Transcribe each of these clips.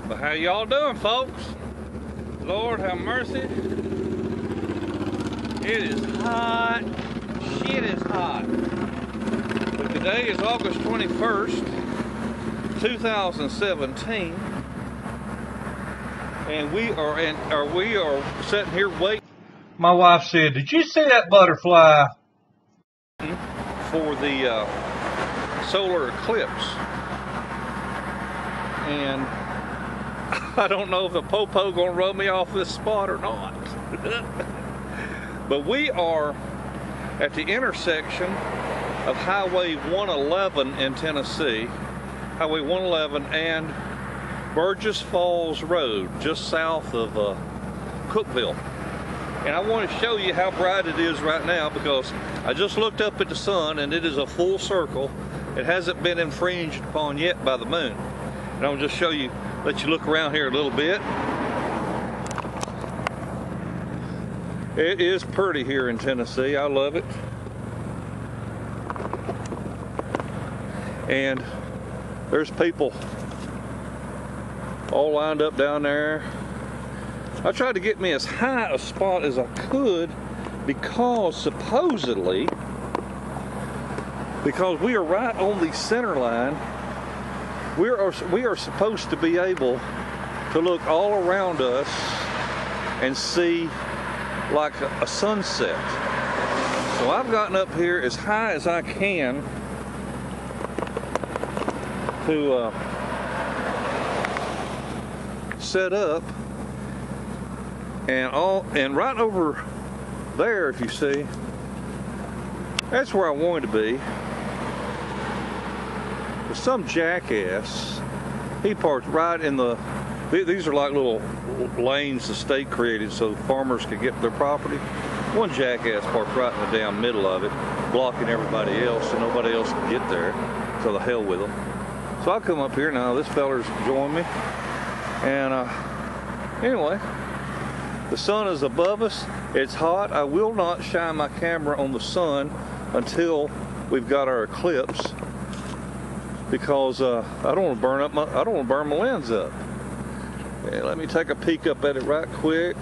But how y'all doing, folks? Lord have mercy. It is hot. Shit is hot. But today is August 21st, 2017. And we are sitting here waiting. My wife said, "Did you see that butterfly?" For the solar eclipse. And I don't know if the popo gonna run me off this spot or not. But we are at the intersection of Highway 111 in Tennessee, Highway 111 and Burgess Falls Road, just south of Cookeville. And I want to show you how bright it is right now, because I just looked up at the sun and it is a full circle. It hasn't been infringed upon yet by the moon. And I'll just show you, let you look around here a little bit. It is pretty here in Tennessee. I love it. And there's people all lined up down there. I tried to get me as high a spot as I could, because supposedly, because we are right on the center line, we are supposed to be able to look all around us and see like a sunset. So I've gotten up here as high as I can to set up, and right over there, if you see, that's where I wanted to be. But some jackass, he parked right in the, these are like little lanes the state created so farmers could get their property. One jackass parked right in the damn middle of it, blocking everybody else so nobody else can get there. So the hell with them. So I come up here now, this feller's joined me. And anyway, the sun is above us. It's hot. I will not shine my camera on the sun until we've got our eclipse, because I don't want to burn my lens up. And let me take a peek up at it right quick.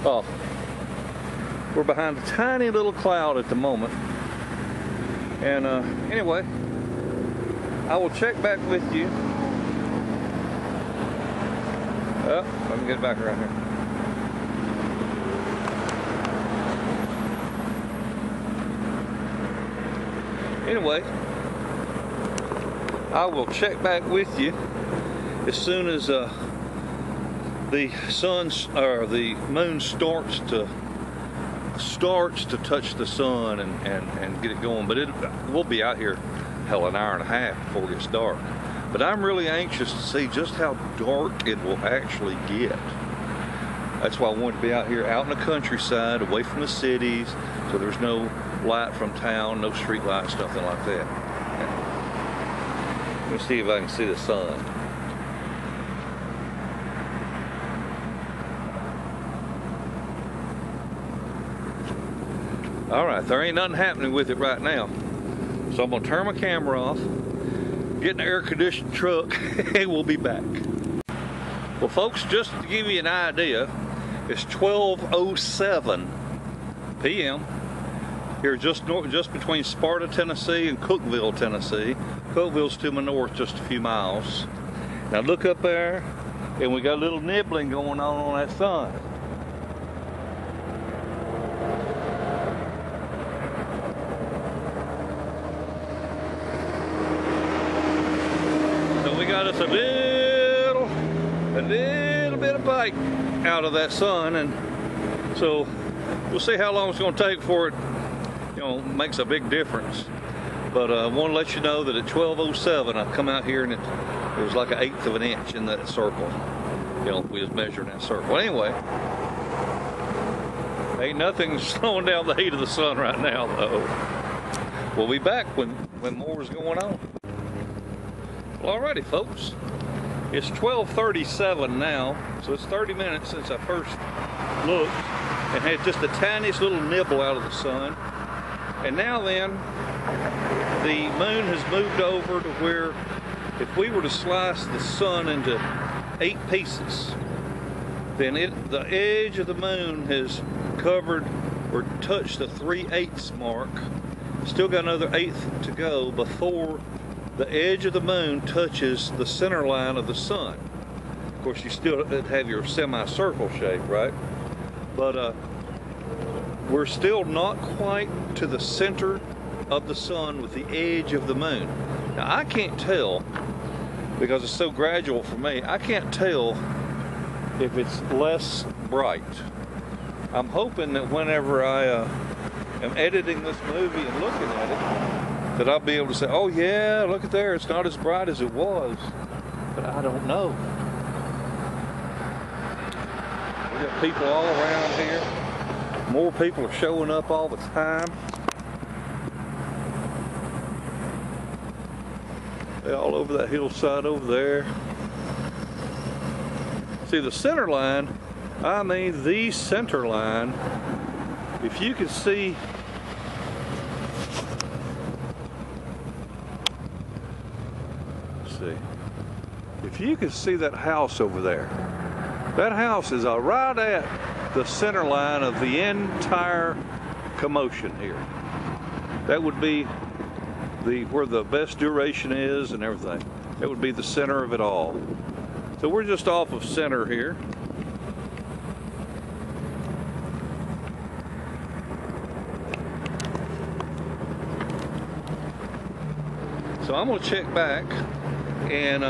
Oh, we're behind a tiny little cloud at the moment. And anyway, I will check back with you. Oh, let me get back around here. Anyway, I will check back with you as soon as the moon starts to touch the sun and get it going. But we'll be out here hell an hour and a half before it gets dark. But I'm really anxious to see just how dark it will actually get. That's why I want to be out here, out in the countryside, away from the cities, so there's no light from town, no street lights, nothing like that. Let me see if I can see the sun. Alright, there ain't nothing happening with it right now. So I'm going to turn my camera off, get in the air-conditioned truck, and we'll be back. Well, folks, just to give you an idea, it's 12:07 p.m. here just between Sparta, Tennessee and Cookeville, Tennessee. Cookeville's to my north just a few miles. Now look up there, and we got a little nibbling going on that sun. So we got us a little bit of bite out of that sun, and so we'll see how long it's going to take before it, makes a big difference. But I want to let you know that at 12:07 I come out here and it was like 1/8 of an inch in that circle. We was measuring that circle. Anyway, ain't nothing slowing down the heat of the sun right now, though. We'll be back when more is going on. Well, alrighty, folks. It's 12:37 now, so it's 30 minutes since I first looked and had just the tiniest little nibble out of the sun. And now then, the moon has moved over to where if we were to slice the sun into 8 pieces, then the edge of the moon has covered or touched the 3/8 mark. Still got another 1/8 to go before the edge of the moon touches the center line of the sun. Of course, you still have your semicircle shape, right? But we're still not quite to the center of the sun with the edge of the moon. Now, I can't tell, because it's so gradual for me, I can't tell if it's less bright. I'm hoping that whenever I am editing this movie and looking at it, that I'll be able to say, oh yeah, look at there, it's not as bright as it was. But I don't know. We got people all around here. More people are showing up all the time. They're all over that hillside over there. See, the center line, I mean the center line, if you can see, if you can see that house over there, that house is right at the center line of the entire commotion here. That would be where the best duration is and everything. It would be the center of it all. So we're just off of center here. So I'm gonna check back, and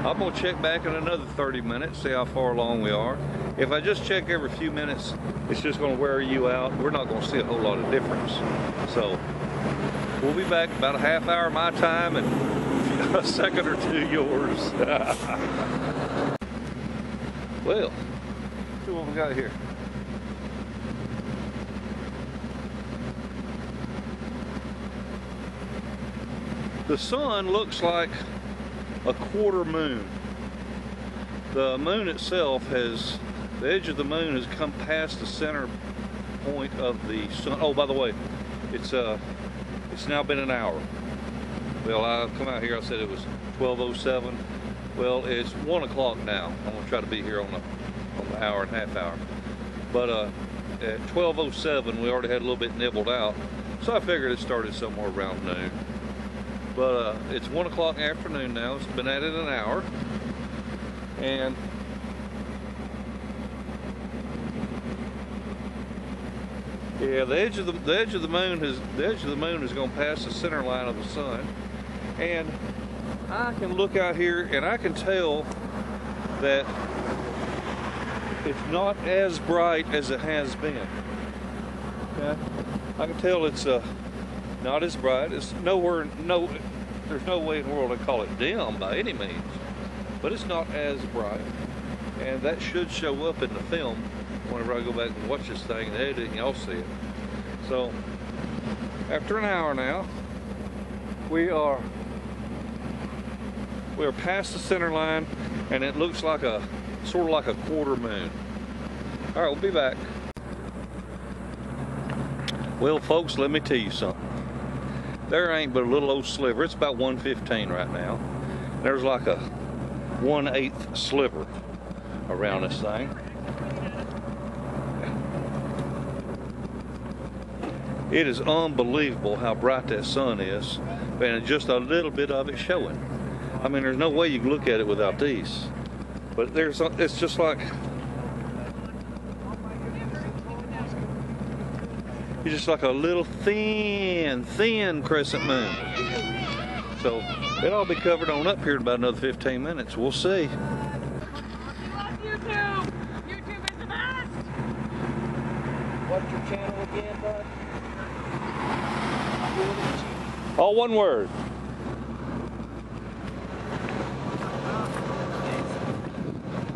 I'm gonna check back in another 30 minutes, see how far along we are. If I just check every few minutes, it's just gonna wear you out. We're not gonna see a whole lot of difference. So we'll be back about a half hour my time and a second or two yours. Well, let's see what we got here. The sun looks like a quarter moon. The moon itself has, the edge of the moon has come past the center point of the sun. Oh, by the way, it's now been an hour. Well, I come out here, I said it was 12:07. Well, it's 1 o'clock now. I'm gonna try to be here on the hour and a half hour. But at 12:07, we already had a little bit nibbled out. So I figured it started somewhere around noon. But it's 1 o'clock afternoon now. It's been at it an hour. And yeah, the edge of the moon has gone past the center line of the sun, and I can look out here and I can tell that it's not as bright as it has been. Okay, I can tell it's not as bright. It's there's no way in the world to call it dim by any means, but it's not as bright, and that should show up in the film whenever I go back and watch this thing and edit it, and y'all see it. So after an hour now, we are past the center line, and it looks like sort of like a quarter moon. All right, we'll be back. Well, folks, let me tell you something. There ain't but a little old sliver. It's about 1:15 right now. There's like a 1/8 sliver around this thing. It is unbelievable how bright that sun is, and just a little bit of it showing. I mean, there's no way you can look at it without these. But it's just like, it's just like a little thin crescent moon. So it'll be covered on up here in about another 15 minutes. We'll see. We love YouTube. YouTube is the best. What's your channel again, bud? All one word.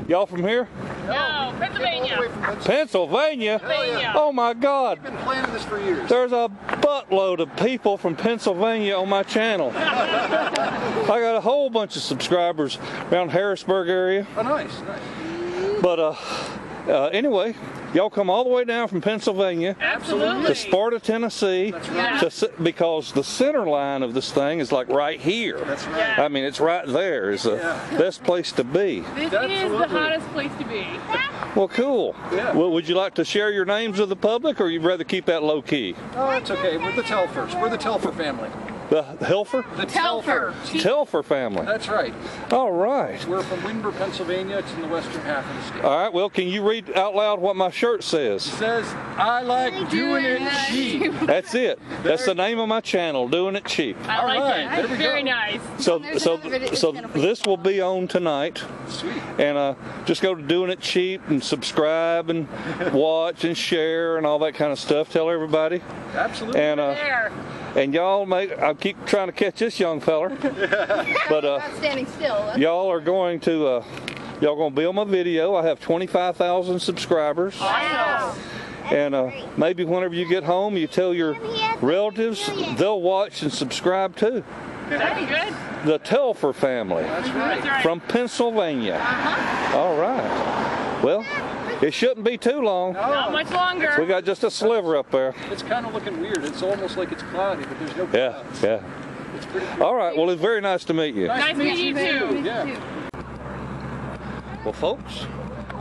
Y'all from here? No, Pennsylvania. Pennsylvania? Pennsylvania. Oh my God. We've been planning this for years. There's a buttload of people from Pennsylvania on my channel. I got a whole bunch of subscribers around Harrisburg area. Oh, nice, nice. But anyway, y'all come all the way down from Pennsylvania Absolutely. to Sparta, Tennessee, right. because the center line of this thing is like right here. That's right. Yeah. I mean, it's right there. It's the best place to be. This is the Absolutely. hottest place to be. Well, cool. Yeah. Well, would you like to share your names with the public, or you'd rather keep that low key? Oh, it's okay. We're the Telfers. We're the Telfer family. The Helfer? The Telfer. Telfer family. That's right. All right. We're from Windber, Pennsylvania. It's in the western half of the state. All right. Well, can you read out loud what my shirt says? It says, I like doing it cheap. That's it. That's the name of my channel, Doing It Cheap. I like right, there it. we Very go. nice. So this will be on tonight. Sweet. And just go to Doing It Cheap and subscribe and watch and share and all that kind of stuff. Tell everybody. Absolutely. And There. and y'all I keep trying to catch this young feller, but Not standing still. y'all are going to be on my video. I have 25,000 subscribers. Wow. And maybe whenever you get home, you tell your relatives, they'll watch and subscribe too. That'd be good. The Telfer family That's right. That's right. from Pennsylvania. All right. Well, it shouldn't be too long. Not much longer. We got just a sliver up there. It's kind of looking weird. It's almost like it's cloudy, but there's no Yeah, clouds. yeah. It's pretty cool. All right. Well, it's very nice to meet you. Nice to meet you too. Yeah. Well, folks,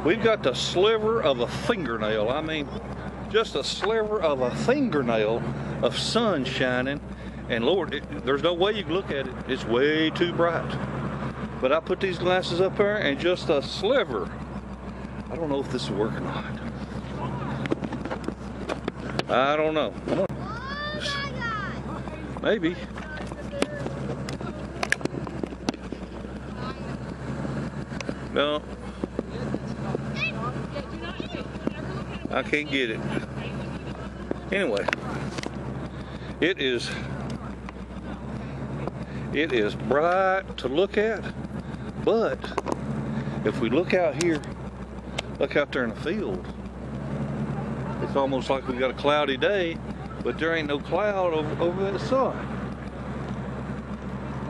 we've got the sliver of a fingernail. I mean, just a sliver of a fingernail of sun shining. And Lord, there's no way you can look at it. It's way too bright. But I put these glasses up there and just a sliver. I don't know if this will work or not. I don't know. Maybe. No. I can't get it. Anyway, it is bright to look at, but if we look out here, look out there in the field, it's almost like we've got a cloudy day, but there ain't no cloud over that sun.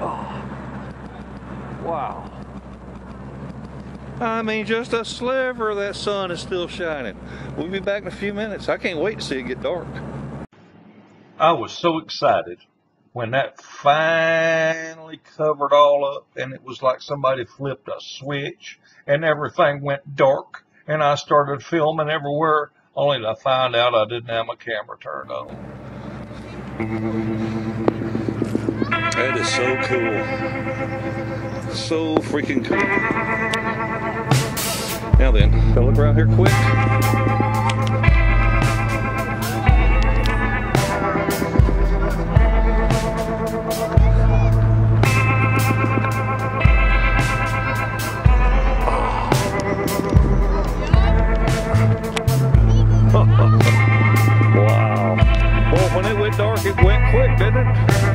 Oh, wow. I mean, just a sliver of that sun is still shining. We'll be back in a few minutes. I can't wait to see it get dark. I was so excited when that finally covered all up, and it was like somebody flipped a switch and everything went dark, and I started filming everywhere, only to find out I didn't have my camera turned on. That is so cool. So freaking cool. Now then, gotta look around here quick. Wow. Well, when it went dark, it went quick, didn't it?